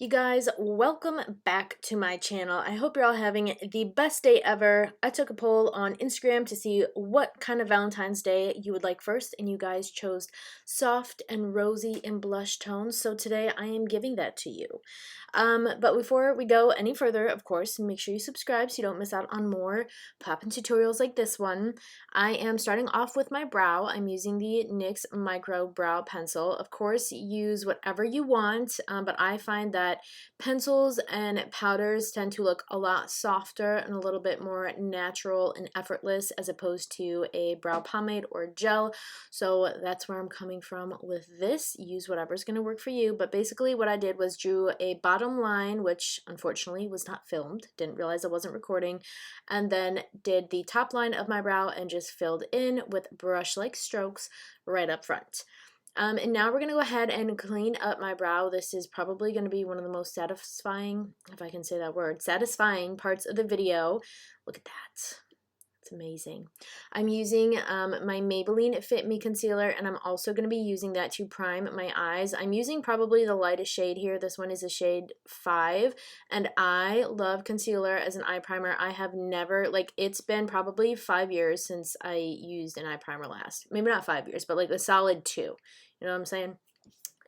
You guys, welcome back to my channel. I hope you're all having the best day ever. I took a poll on Instagram to see what kind of Valentine's Day you would like first, and you guys chose soft and rosy and blush tones, so today I am giving that to you. But before we go any further, of course, make sure you subscribe so you don't miss out on more poppin' tutorials like this one. I am starting off with my brow. I'm using the NYX Microbrow Pencil. Of course, use whatever you want, but I find that pencils and powders tend to look a lot softer and a little bit more natural and effortless as opposed to a brow pomade or gel. So that's where I'm coming from with this. Use whatever's going to work for you. But basically what I did was drew a bottom line, which unfortunately was not filmed. Didn't realize I wasn't recording. And then did the top line of my brow and just filled in with brush-like strokes right up front. And now we're going to go ahead and clean up my brow. This is probably going to be one of the most satisfying, if I can say that word, satisfying parts of the video. Look at that. It's amazing. I'm using my Maybelline Fit Me Concealer, and I'm also going to be using that to prime my eyes. I'm using probably the lightest shade here. This one is a shade 5, and I love concealer as an eye primer. I have never, it's been probably 5 years since I used an eye primer last. Maybe not 5 years, but like a solid 2. You know what I'm saying?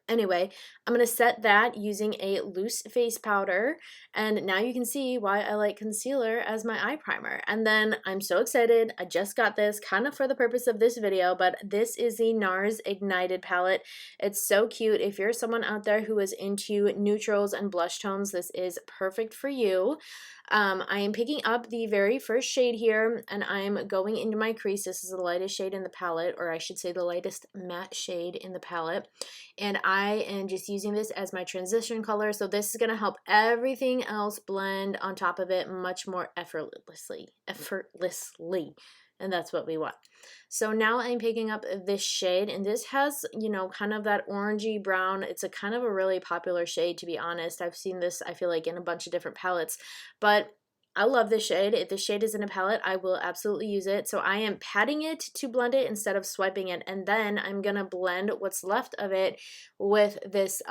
Anyway, I'm going to set that using a loose face powder, and now you can see why I like concealer as my eye primer. And then I'm so excited, I just got this kind of for the purpose of this video, but this is the NARS Ignited palette. It's so cute. If you're someone out there who is into neutrals and blush tones, this is perfect for you. I am picking up the very first shade here, and I'm going into my crease. This is the lightest shade in the palette, or I should say the lightest matte shade in the palette. And I am just using this as my transition color, so this is going to help everything else blend on top of it much more effortlessly. And that's what we want. So now I'm picking up this shade, and this has, you know, kind of that orangey brown. It's a kind of a really popular shade, to be honest. I've seen this, I feel like, in a bunch of different palettes, but I love this shade. If this shade is in a palette, I will absolutely use it. So I am patting it to blend it instead of swiping it, and then I'm gonna blend what's left of it with this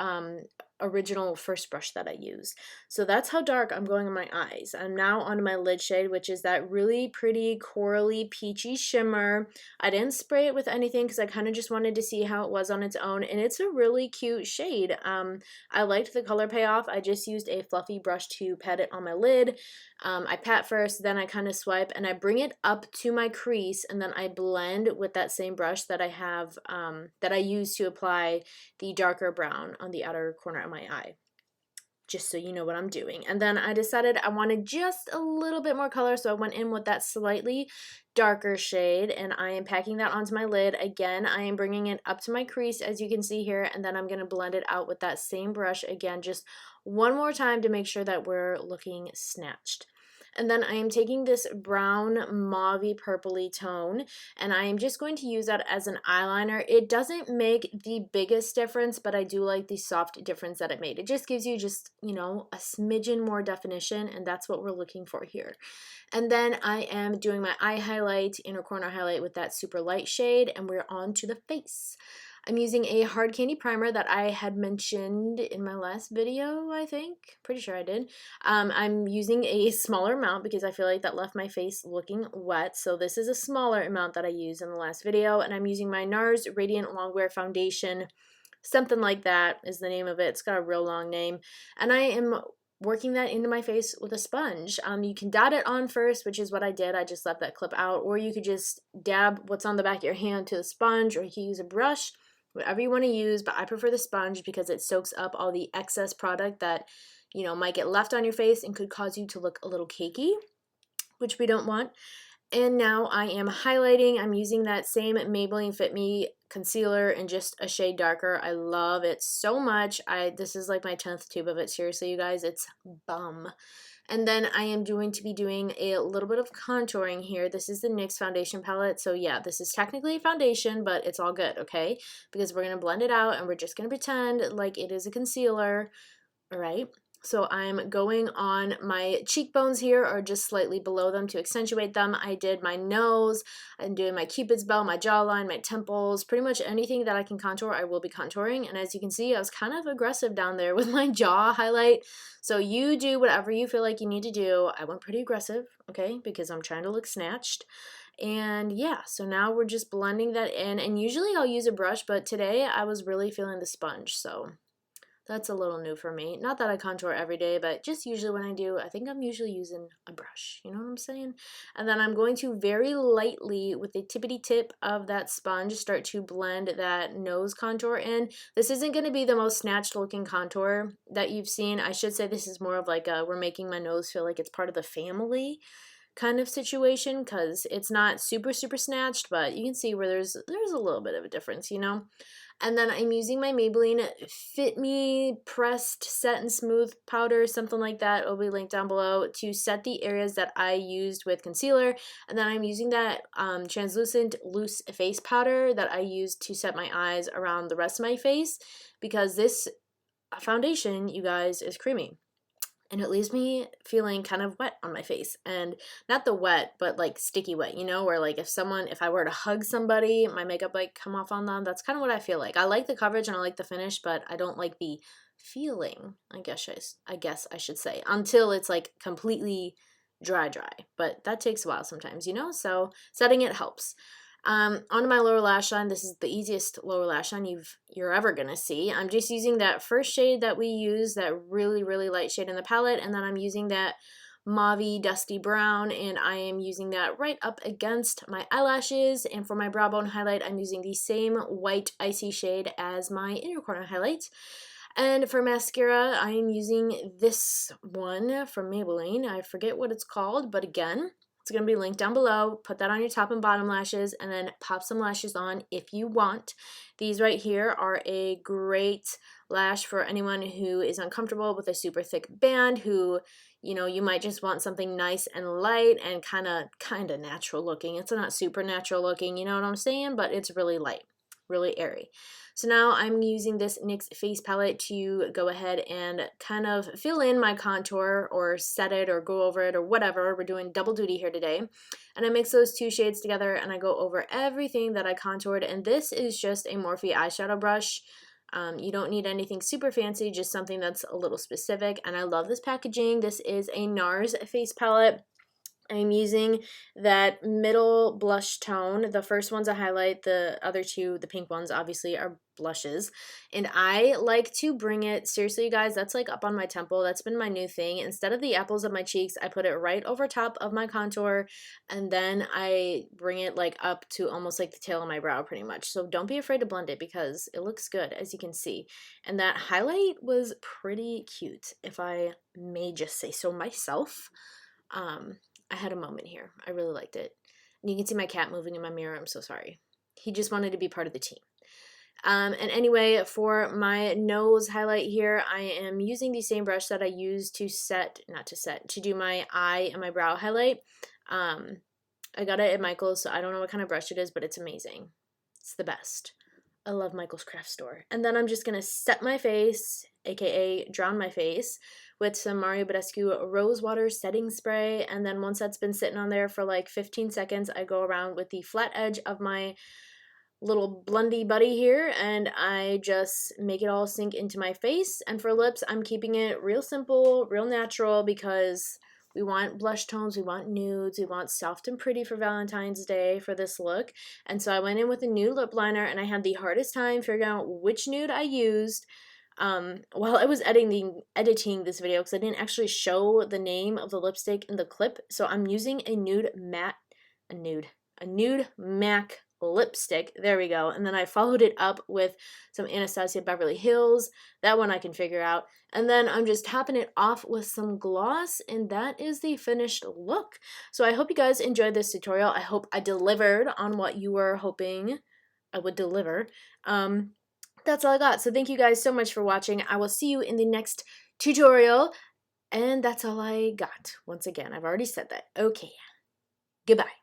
original first brush that I used. So that's how dark I'm going on my eyes. I'm now on my lid shade, which is that really pretty corally peachy shimmer. I didn't spray it with anything because I kind of just wanted to see how it was on its own, and it's a really cute shade. I liked the color payoff. I just used a fluffy brush to pat it on my lid. I pat first, then I kind of swipe, and I bring it up to my crease, and then I blend with that same brush that I have, that I use to apply the darker brown on the outer corner of my eye, just so you know what I'm doing. And then I decided I wanted just a little bit more color, so I went in with that slightly darker shade, and I am packing that onto my lid. Again, I am bringing it up to my crease, as you can see here, and then I'm going to blend it out with that same brush again, just one more time to make sure that we're looking snatched. And then I am taking this brown mauvey purpley tone, and I am just going to use that as an eyeliner. It doesn't make the biggest difference, but I do like the soft difference that it made. It just gives you just, you know, a smidgen more definition, and that's what we're looking for here. And then I am doing my eye highlight, inner corner highlight with that super light shade, and we're on to the face. I'm using a hard candy primer that I had mentioned in my last video, I think. Pretty sure I did. I'm using a smaller amount because I feel like that left my face looking wet. So this is a smaller amount that I used in the last video. And I'm using my NARS Radiant Longwear Foundation. Something like that is the name of it. It's got a real long name. And I am working that into my face with a sponge. You can dot it on first, which is what I did. I just left that clip out. Or you could just dab what's on the back of your hand to the sponge, or you can use a brush. Whatever you want to use, but I prefer the sponge because it soaks up all the excess product that, you know, might get left on your face and could cause you to look a little cakey, which we don't want. And now I am highlighting. I'm using that same Maybelline Fit Me Concealer in just a shade darker. I love it so much. This is like my 10th tube of it. Seriously, you guys, it's bum. And then I am going to be doing a little bit of contouring here. This is the NYX Foundation Palette. So yeah, this is technically a foundation, but it's all good, okay? Because we're going to blend it out, and we're just going to pretend like it is a concealer, all right? So I'm going on my cheekbones here, or just slightly below them to accentuate them. I did my nose, I'm doing my cupid's bow, my jawline, my temples, pretty much anything that I can contour, I will be contouring. And as you can see, I was kind of aggressive down there with my jaw highlight. So you do whatever you feel like you need to do. I went pretty aggressive, okay, because I'm trying to look snatched. And yeah, so now we're just blending that in. And usually I'll use a brush, but today I was really feeling the sponge, so that's a little new for me. Not that I contour every day, but just usually when I do, I think I'm usually using a brush. You know what I'm saying? And then I'm going to very lightly, with the tippity tip of that sponge, start to blend that nose contour in. This isn't going to be the most snatched looking contour that you've seen. I should say this is more of like a, we're making my nose feel like it's part of the family kind of situation, because it's not super snatched, but you can see where there's a little bit of a difference, you know. And then I'm using my Maybelline Fit Me Pressed Set and Smooth powder, something like that. It'll be linked down below, to set the areas that I used with concealer. And then I'm using that translucent loose face powder that I used to set my eyes around the rest of my face, because this foundation, you guys, is creamy. And it leaves me feeling kind of wet on my face, and not the wet, but like sticky wet, you know, where like if I were to hug somebody, my makeup like come off on them. That's kind of what I feel like. I like the coverage and I like the finish, but I don't like the feeling, I guess I should say, until it's like completely dry, but that takes a while sometimes, you know, so setting it helps. Onto my lower lash line. This is the easiest lower lash line you're ever gonna see. I'm just using that first shade that we use, that really light shade in the palette, and then I'm using that mauve dusty brown, and I am using that right up against my eyelashes. And for my brow bone highlight, I'm using the same white icy shade as my inner corner highlight. And for mascara, I am using this one from Maybelline. I forget what it's called, but again, it's going to be linked down below. Put that on your top and bottom lashes, and then pop some lashes on if you want. These right here are a great lash for anyone who is uncomfortable with a super thick band, who, you know, you might just want something nice and light and kind of natural looking. It's not super natural looking, you know what I'm saying? But it's really light, really airy. So now I'm using this NYX face palette to go ahead and kind of fill in my contour, or set it, or go over it, or whatever. We're doing double duty here today. And I mix those two shades together and I go over everything that I contoured. And this is just a Morphe eyeshadow brush. You don't need anything super fancy, just something that's a little specific. And I love this packaging. This is a NARS face palette. I'm using that middle blush tone. The first one's a highlight, the other two, the pink ones, obviously are blushes. And I like to bring it, seriously you guys, that's like up on my temple. That's been my new thing. Instead of the apples of my cheeks, I put it right over top of my contour, and then I bring it like up to almost like the tail of my brow pretty much. So don't be afraid to blend it, because it looks good, as you can see. And that highlight was pretty cute, if I may just say so myself. I had a moment here. I really liked it. And you can see my cat moving in my mirror. I'm so sorry. He just wanted to be part of the team. And anyway, for my nose highlight here, I am using the same brush that I used to to do my eye and my brow highlight. I got it at Michael's, so I don't know what kind of brush it is, but it's amazing. It's the best. I love Michael's craft store. And then I'm just going to set my face, aka drown my face, with some Badescu Rosewater setting spray. And then once that's been sitting on there for like 15 seconds, I go around with the flat edge of my little blendy buddy here, and I just make it all sink into my face. And for lips, I'm keeping it real simple, real natural, because we want blush tones, we want nudes, we want soft and pretty for Valentine's Day for this look. And so I went in with a nude lip liner, and I had the hardest time figuring out which nude I used while I was editing this video, because I didn't actually show the name of the lipstick in the clip. So I'm using a nude MAC lipstick. There we go. And then I followed it up with some Anastasia Beverly Hills. That one I can figure out. And then I'm just topping it off with some gloss, and that is the finished look. So I hope you guys enjoyed this tutorial. I hope I delivered on what you were hoping I would deliver. That's all I got. So thank you guys so much for watching. I will see you in the next tutorial. And that's all I got. Once again, I've already said that. Okay. Goodbye.